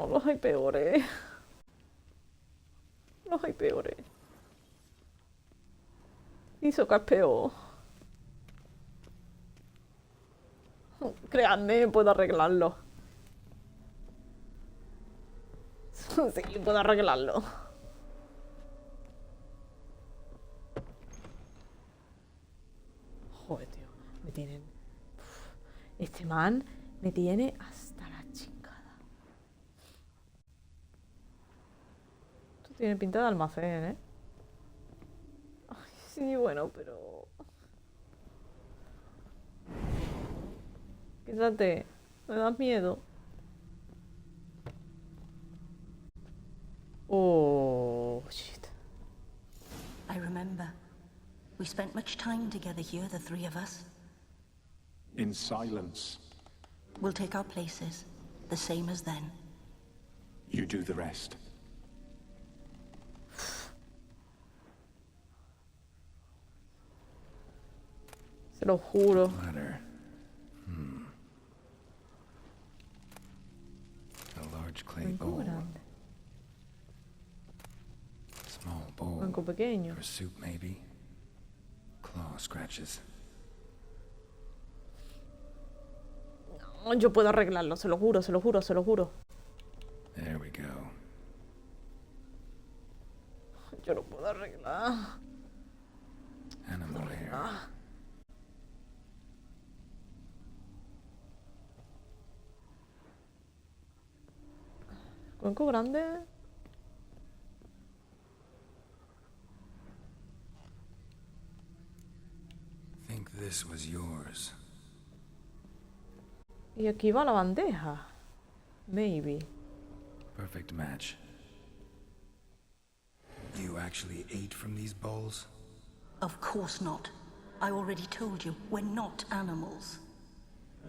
No, los hay peores. Los hay peores. Hisoka es peor. Créanme, puedo arreglarlo. Sí, puedo arreglarlo. Joder, tío. Me tienen... Este man me tiene hasta la chingada. Esto tiene pinta de almacén, ¿eh? Ay, sí, bueno, pero... Quítate. Me das miedo. Oh, shit. I remember. We spent much time together here, the three of us. In silence. We'll take our places, the same as then. You do the rest. Se lo juro. Ladder. A large clay bowl. Grande. Small bowl. Banco pequeño. For soup, maybe. Claw scratches. No, yo puedo arreglarlo, se lo juro, se lo juro, se lo juro. There we go. Yo lo puedo arreglar. Animal hair. Cuenco grande. Think this was yours. Y aquí va la bandeja. Maybe. Perfect match. You actually ate from these bowls? Of course not. I already told you, we're not animals.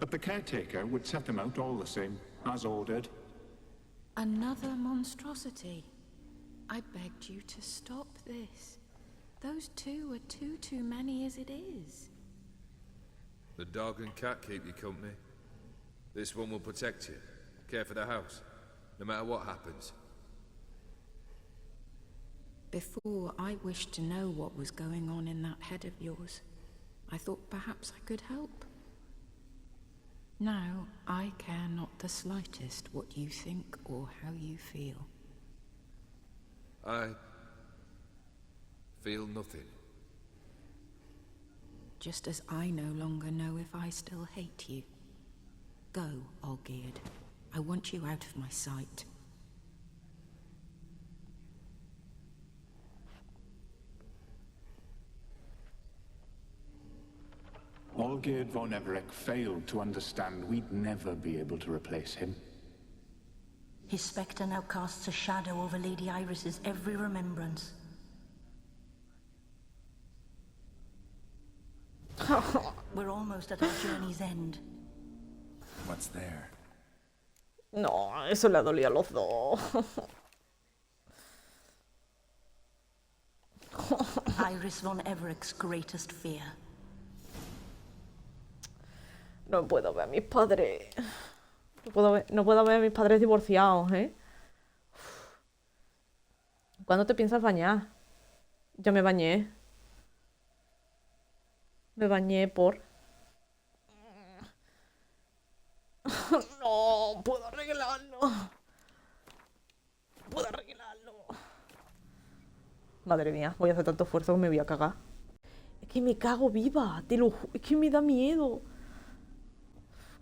But the caretaker would set them out all the same, as ordered. Another monstrosity. I begged you to stop this. Those two are too many as it is. The dog and cat keep you company. This one will protect you, care for the house, no matter what happens. Before, I wished to know what was going on in that head of yours. I thought perhaps I could help. Now, I care not the slightest what you think or how you feel. I feel nothing. Just as I no longer know if I still hate you. Go, Olgierd. I want you out of my sight. Olgierd von Everec failed to understand we'd never be able to replace him. His spectre now casts a shadow over Lady Iris's every remembrance. We're almost at our journey's end. What's there? No, eso le dolía a los dos. Iris von Everec's greatest fear. No puedo ver a mis padres. No puedo ver a mis padres divorciados, ¿eh? ¿Cuándo te piensas bañar? Ya me bañé. Me bañé por... No, puedo arreglarlo. Puedo arreglarlo. Madre mía, voy a hacer tanto esfuerzo que me voy a cagar. Es que me cago viva, te lo juro. Es que me da miedo.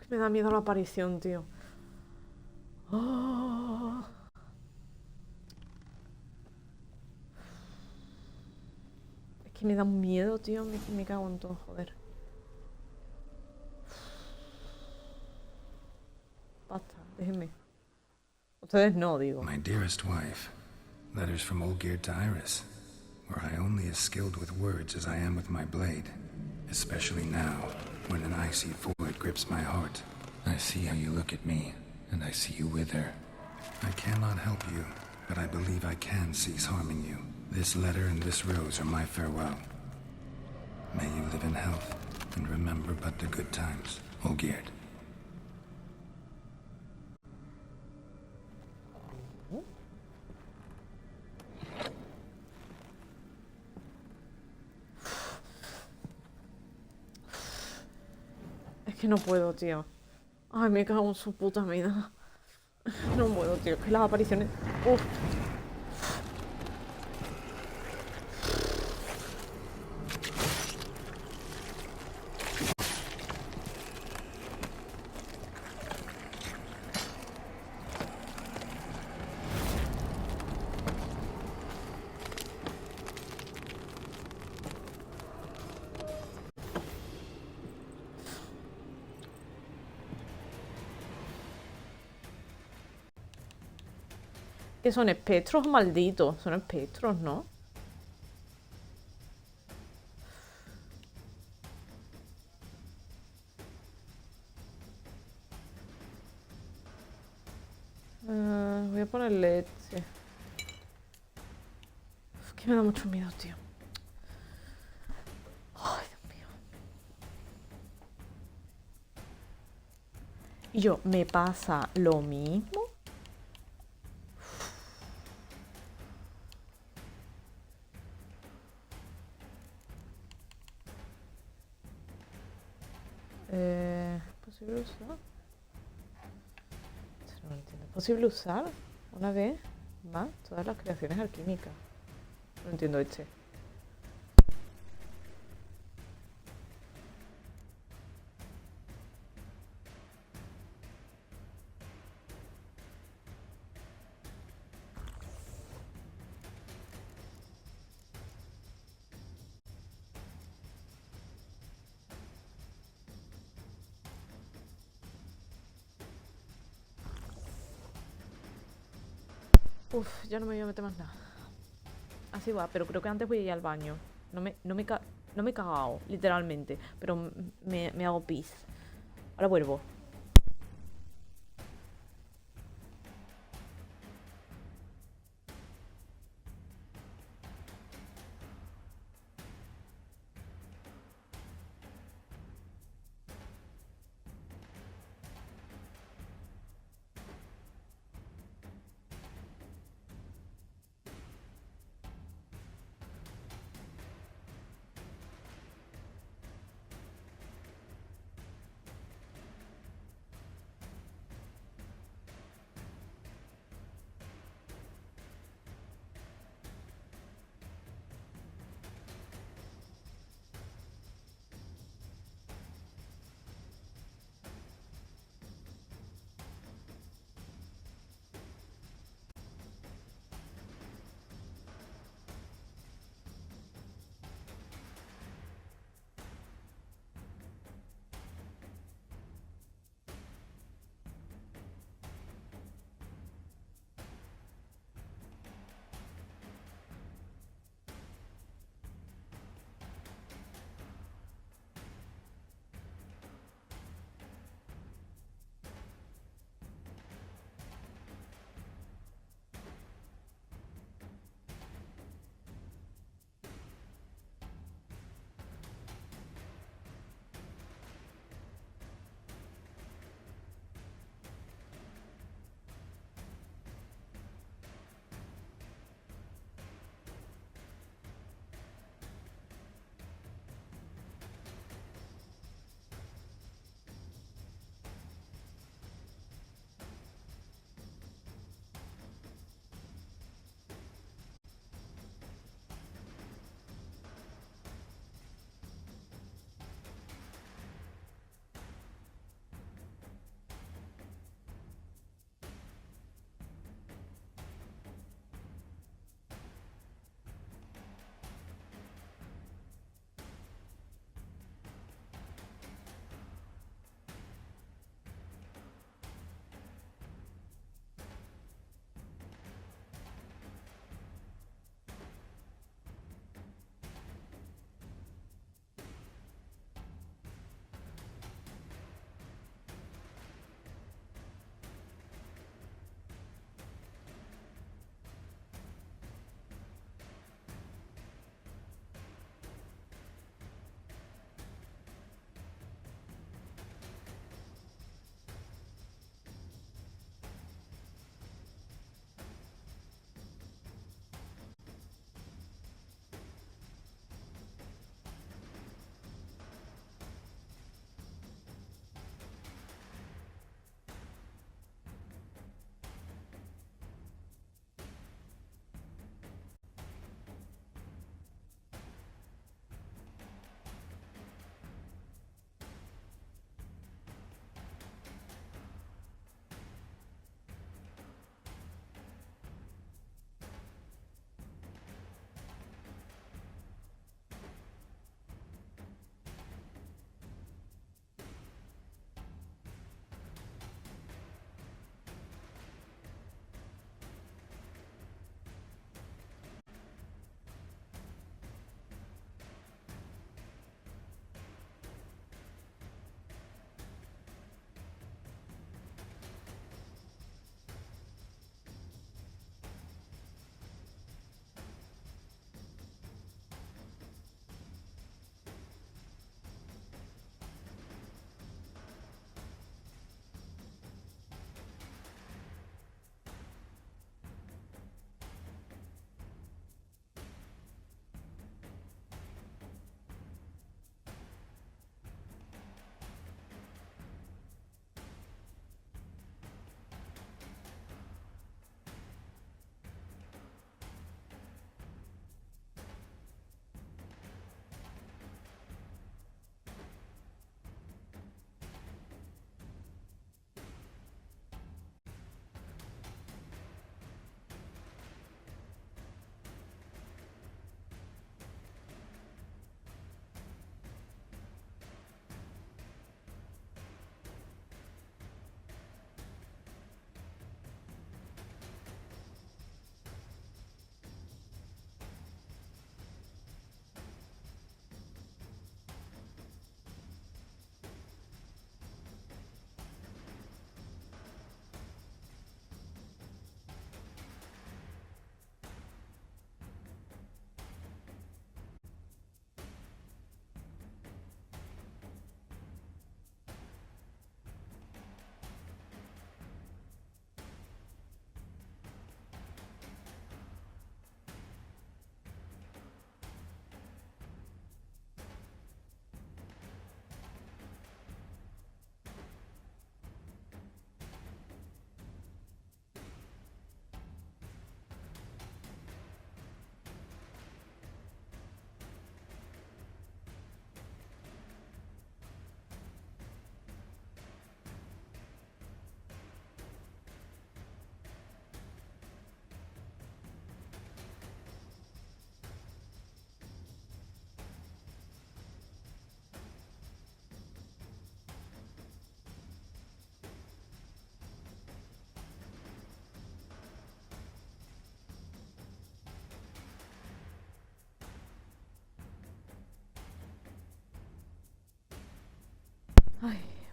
Es que me da miedo la aparición, tío. Oh. Es que me da un miedo, tío. Me cago en todo, joder. Basta, déjenme. Ustedes no, digo. My dearest wife. Letters from Olgierd to Iris, where I only as skilled with words as I am with my blade. Especially now, when an icy void grips my heart. I see how you look at me, and I see you wither. I cannot help you, but I believe I can cease harming you. This letter and this rose are my farewell. May you live in health, and remember but the good times, Olgierd. que no puedo, tío. Ay, me cago en su puta vida. No puedo, tío. Que las apariciones... Uf. ¿Qué son espectros malditos? Son espectros, ¿no? Voy a ponerle este. Uf, que me da mucho miedo, tío. Ay, Dios mío. Y yo, ¿me pasa lo mismo? ¿Posible usar? Esto no lo entiendo. ¿Posible usar una vez más todas las creaciones alquímicas? No entiendo este. Uf, ya no me voy a meter más nada. Así va, pero creo que antes voy a ir al baño. No me he cagado, literalmente. Pero me hago pis. Ahora vuelvo.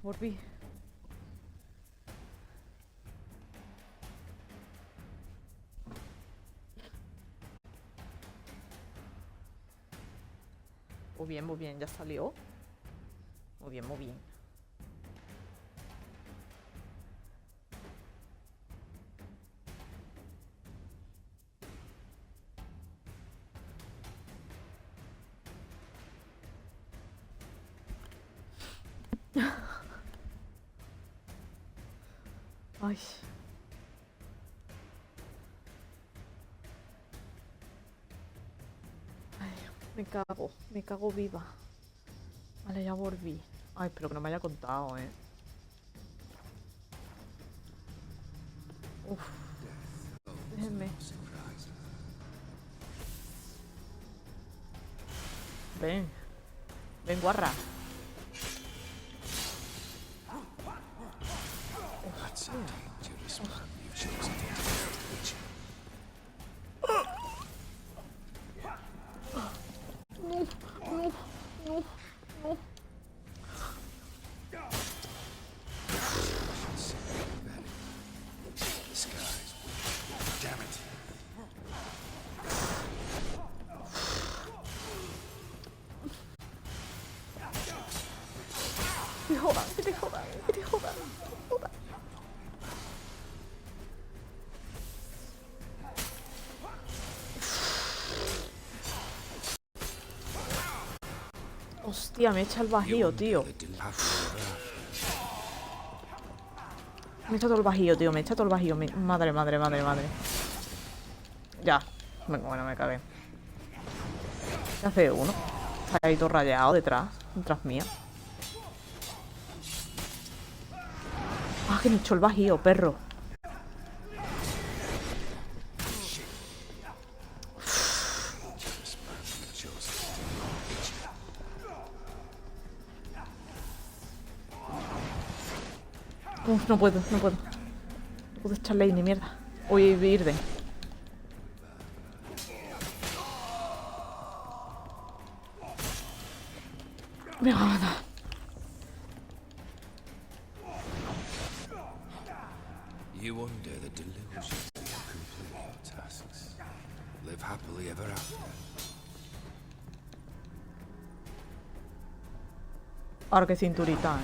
volví. Muy bien, ya salió. Muy bien, muy bien. Ay. Ay, me cago viva. Vale, ya volví. Ay, espero que no me haya contado, Uf. Déjenme. Ven. Ven, guarra. Que te jodan, que te jodan, que te jodan. Jodan. Hostia, me echa el bajío, tío. Me echa todo el bajío, tío. Me echa todo el bajío. Madre, madre, madre, madre. Ya. Bueno, me cagué. ¿Qué hace uno? Está ahí todo rayado detrás mía. Ah, que me echó el bajío, perro. Uf, no puedo. No puedo echarle ni mierda. Uy, Irden. Me va a matar. You under the delusion that you complete your tasks. Live happily ever after. Ahora que cinturita,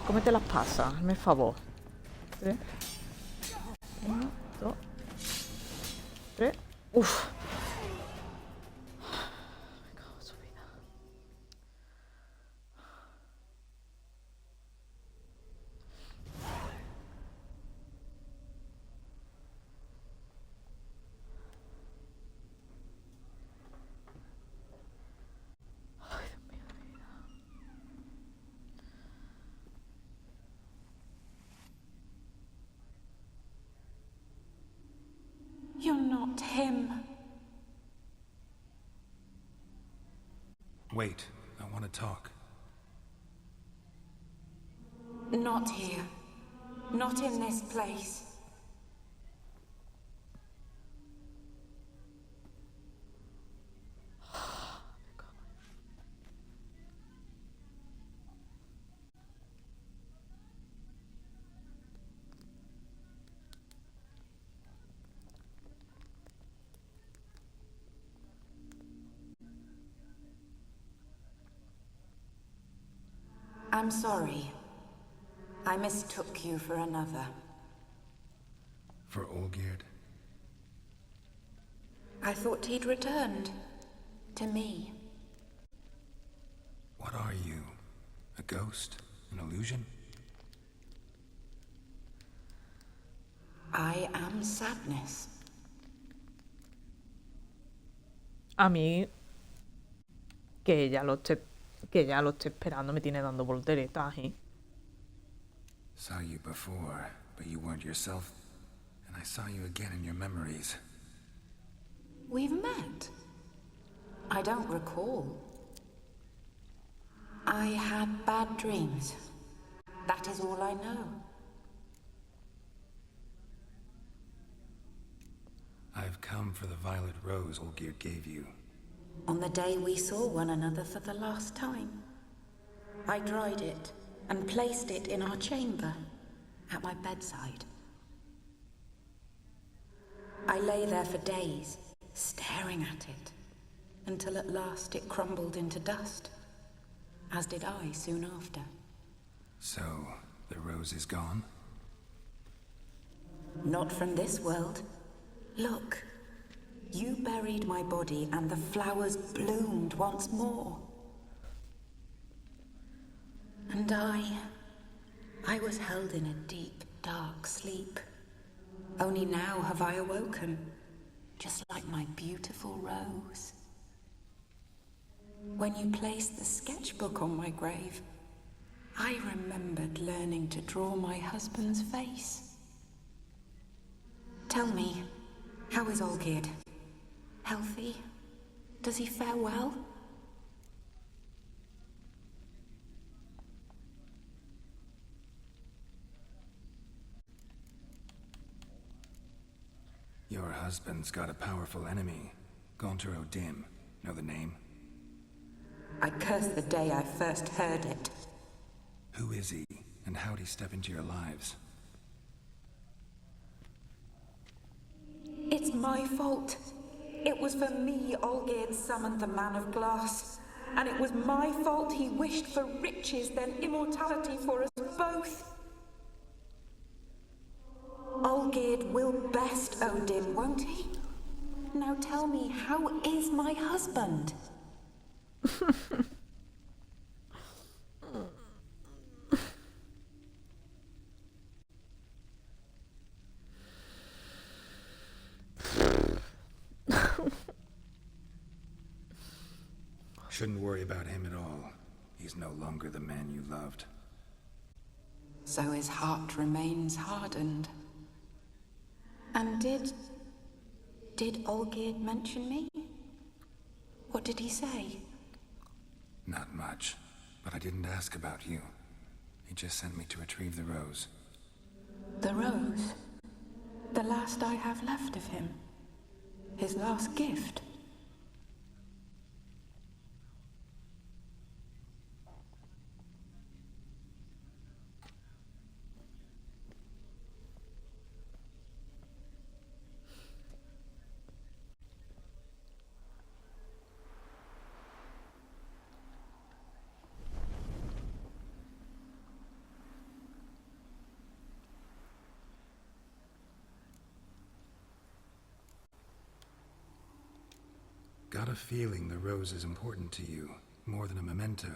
Cómete las pasas, hazme el favor. 3. 1, 2, 3. Uf. Me cago en su vida. Ay, Dios mío de mi vida. You're not him. Wait, I want to talk. Not here. Not in this place. I'm sorry. I mistook you for another. For Olgierd? I thought he'd returned. To me. What are you? A ghost? An illusion? I am sadness. A mí, que ya lo esté esperando, me tiene dando volteretas, Saw you before, but you weren't yourself. And I saw you again in your memories. We've met. I don't recall. I had bad dreams. That is all I know. I've come for the violet rose Olgierd gave you. On the day we saw one another for the last time, I dried it and placed it in our chamber, at my bedside. I lay there for days, staring at it, until at last it crumbled into dust, as did I soon after. So, the rose is gone? Not from this world. Look, you buried my body and the flowers bloomed once more. And I was held in a deep, dark sleep. Only now have I awoken, just like my beautiful rose. When you placed the sketchbook on my grave, I remembered learning to draw my husband's face. Tell me, how is Olgierd? Healthy? Does he fare well? Your husband's got a powerful enemy. Gaunter O'Dim. Know the name? I curse the day I first heard it. Who is he, and how'd he step into your lives? It's my fault. It was for me Olgierd summoned the Man of Glass. And it was my fault he wished for riches, then immortality for us both. Olgierd will best Odin, won't he? Now tell me, how is my husband? Shouldn't worry about him at all. He's no longer the man you loved. So his heart remains hardened. And did Olgierd mention me? What did he say? Not much, but I didn't ask about you. He just sent me to retrieve the rose. The rose? The last I have left of him? His last gift? Got a feeling the rose is important to you, more than a memento.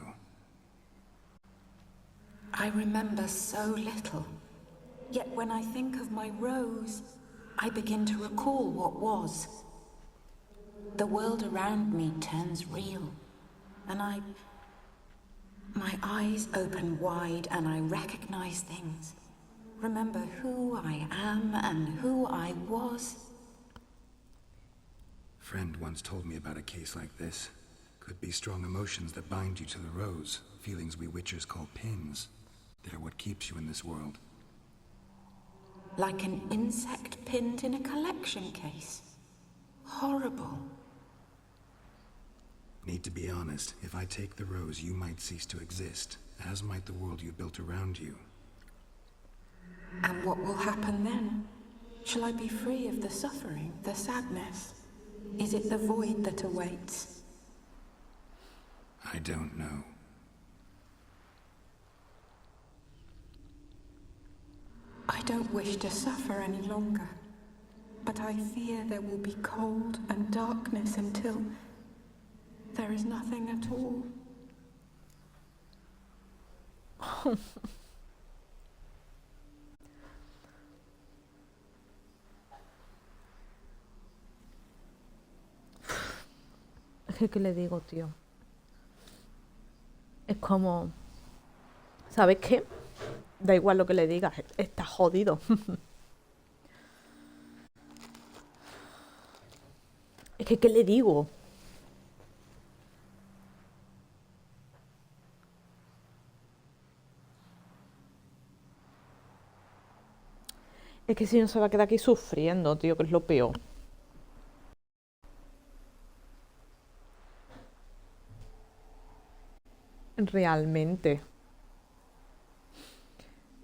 I remember so little. Yet when I think of my rose, I begin to recall what was. The world around me turns real, and my eyes open wide and I recognize things. Remember who I am and who I was. Friend once told me about a case like this. Could be strong emotions that bind you to the rose, feelings we witchers call pins. They're what keeps you in this world. Like an insect pinned in a collection case. Horrible. Need to be honest, if I take the rose, you might cease to exist, as might the world you built around you. And what will happen then? Shall I be free of the suffering, the sadness? Is it the void that awaits? I don't know. I don't wish to suffer any longer, but I fear there will be cold and darkness until there is nothing at all. Es que, ¿qué le digo, tío? Es como... ¿Sabes qué? Da igual lo que le digas, está jodido. Es que, ¿qué le digo? Es que si no se va a quedar aquí sufriendo, tío, que es lo peor. Realmente.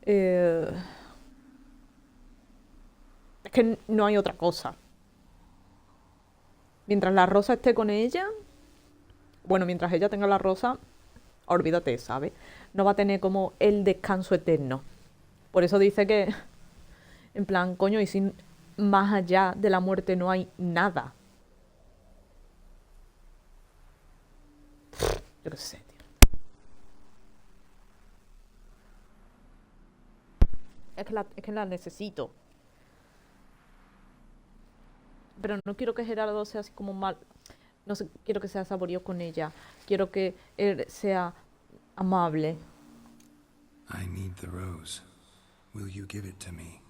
Es que no hay otra cosa. Mientras la rosa esté con ella, bueno, mientras ella tenga la rosa, olvídate, ¿sabes? No va a tener como el descanso eterno. Por eso dice que, en plan, coño, y si más allá de la muerte no hay nada. Yo qué sé, tío. Es que la necesito. Pero no quiero que Gerardo sea así como mal. No sé, quiero que sea saborioso con ella. Quiero que él sea amable. I need the rose. Will you give it to me?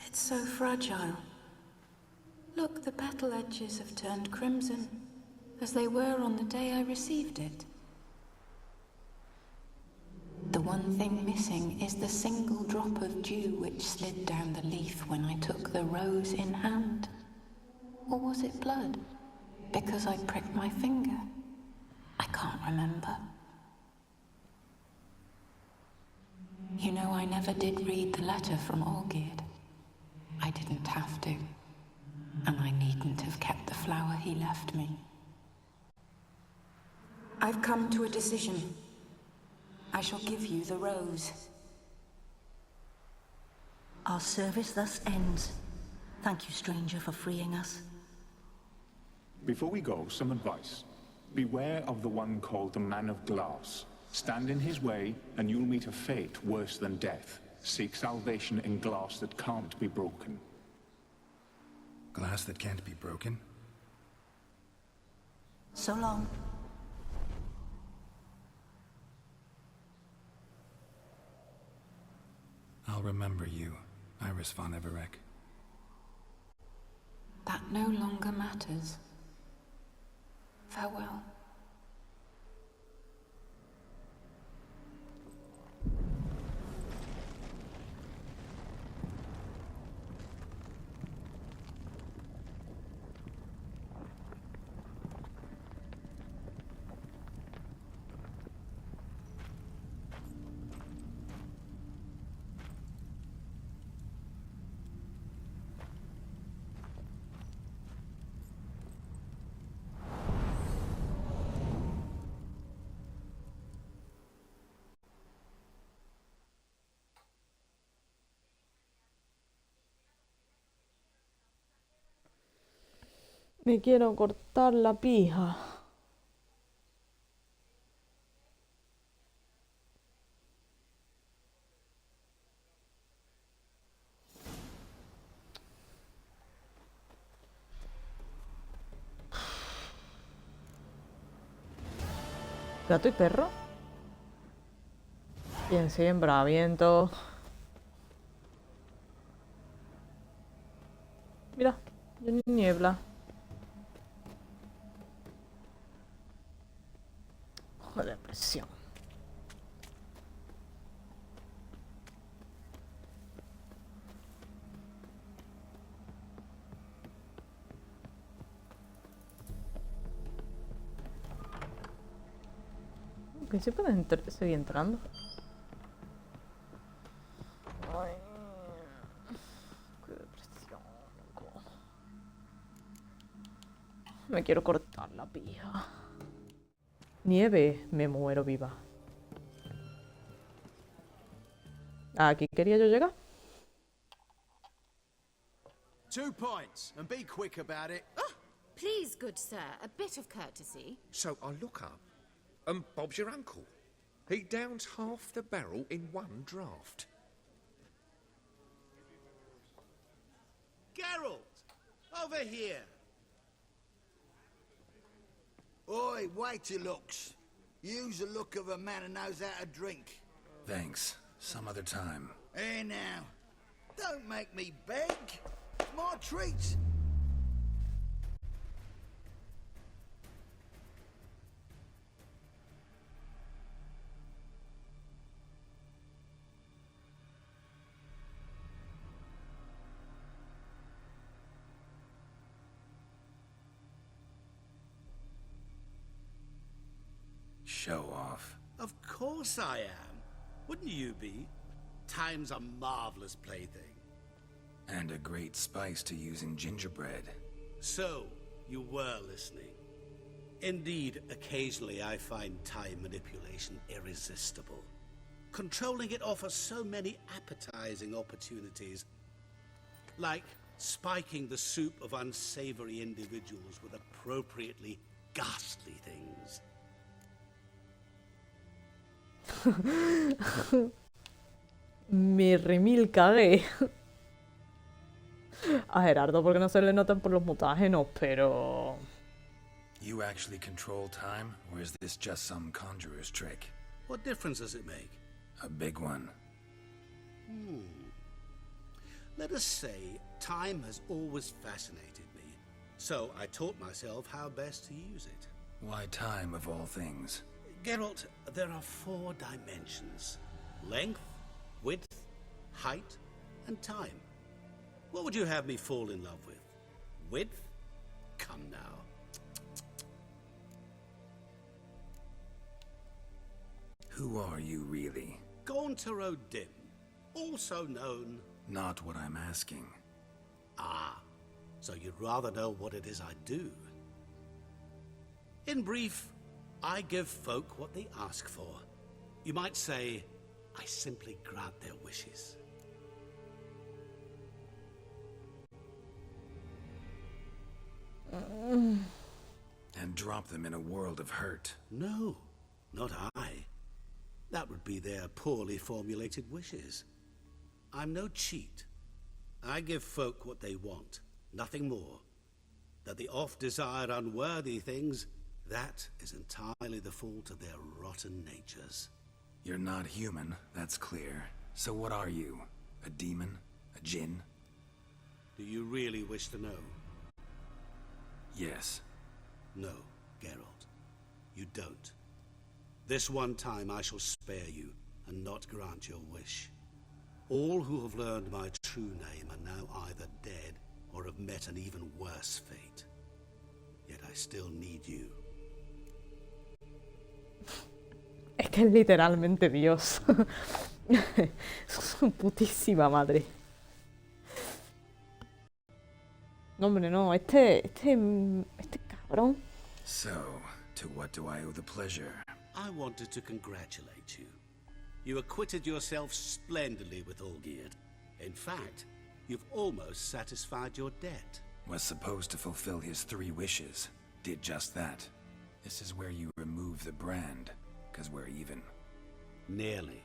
It's so fragile. Look, the petal edges have turned crimson, as they were on the day I received it. The one thing missing is the single drop of dew which slid down the leaf when I took the rose in hand. Or was it blood? Because I pricked my finger? I can't remember. You know, I never did read the letter from Olgierd. I didn't have to. And I needn't have kept the flower he left me. I've come to a decision. I shall give you the rose. Our service thus ends. Thank you, stranger, for freeing us. Before we go, some advice. Beware of the one called the Man of Glass. Stand in his way, and you'll meet a fate worse than death. Seek salvation in glass that can't be broken. Glass that can't be broken? So long. I'll remember you, Iris von Everec. That no longer matters. Farewell. Me quiero cortar la pija. ¿Gato y perro? Bien, siembra, viento. Mira, ya ni niebla. Joder, presión. Que se puede seguir entrando. Ay, qué depresión, loco. Me quiero cortar la pija. Nieve, me muero viva. Aquí quería yo llegar. 2 pints, and be quick about it. Oh, please, good sir, a bit of courtesy. So I look up, and Bob's your uncle. He downs half the barrel in one draft. Geralt, over here. Oi, wait your looks. Use the look of a man who knows how to drink. Thanks. Some other time. Here now. Don't make me beg. It's my treat. Show off. Of course I am. Wouldn't you be? Time's a marvelous plaything. And a great spice to use in gingerbread. So, you were listening. Indeed, occasionally I find time manipulation irresistible. Controlling it offers so many appetizing opportunities. Like spiking the soup of unsavory individuals with appropriately ghastly things. Me remil cagué. A Gerardo porque no se le notan por los mutágenos, pero... You actually control time, or is this just some conjurer's trick? What difference does it make? A big one. Let us say, time has always fascinated me. So I taught myself how best to use it. Why time of all things? Geralt, there are 4 dimensions. Length, width, height, and time. What would you have me fall in love with? Width? Come now. Who are you really? Gauntero Dim, also known... Not what I'm asking. Ah, so you'd rather know what it is I do. In brief, I give folk what they ask for. You might say, I simply grant their wishes. And drop them in a world of hurt. No, not I. That would be their poorly formulated wishes. I'm no cheat. I give folk what they want, nothing more. That the oft-desired unworthy things, that is entirely the fault of their rotten natures. You're not human, that's clear. So what are you? A demon? A djinn? Do you really wish to know? Yes. No, Geralt. You don't. This one time I shall spare you, and not grant your wish. All who have learned my true name are now either dead, or have met an even worse fate. Yet I still need you. Es que es literalmente Dios. Su putísima madre. No, hombre, no. Este cabrón. So, to what do I owe the pleasure? I wanted to congratulate you. You acquitted yourself splendidly with Olgierd. In fact, you've almost satisfied your debt. Was supposed to fulfill his 3 wishes. Did just that. This is where you remove the brand, 'cause we're even. Nearly.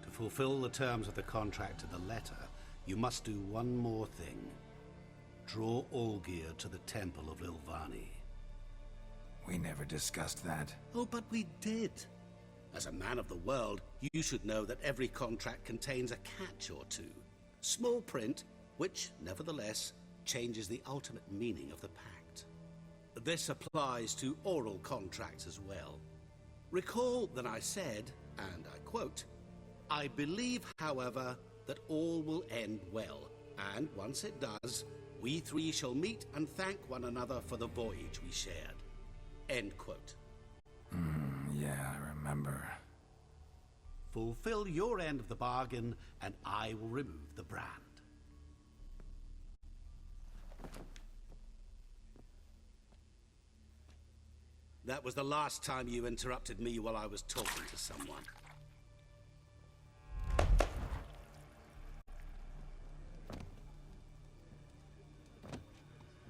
To fulfill the terms of the contract to the letter, you must do one more thing. Draw Olgierd to the Temple of Lilvani. We never discussed that. Oh, but we did. As a man of the world, you should know that every contract contains a catch or two. Small print, which, nevertheless, changes the ultimate meaning of the pact. This applies to oral contracts as well. Recall that I said, and I quote, I believe, however, that all will end well, and once it does, we 3 shall meet and thank one another for the voyage we shared. End quote. Yeah, I remember. Fulfill your end of the bargain, and I will remove the brand. That was the last time you interrupted me while I was talking to someone.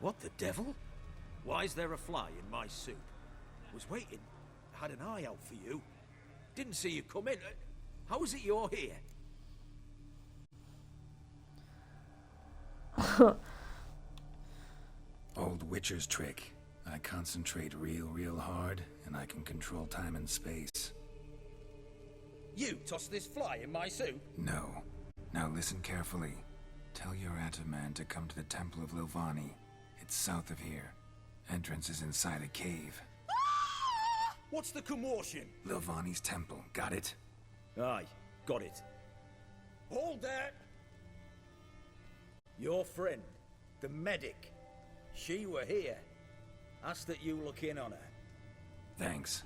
What the devil? Why is there a fly in my soup? Was waiting. Had an eye out for you. Didn't see you come in. How is it you're here? Old Witcher's trick. I concentrate real hard, and I can control time and space. You tossed this fly in my soup? No. Now listen carefully. Tell your Ataman to come to the Temple of Lilvani. It's south of here. Entrance is inside a cave. What's the commotion? Lilvani's temple, got it? Aye, got it. Hold that! Your friend, the medic, she were here. Ask that you look in on her. Thanks.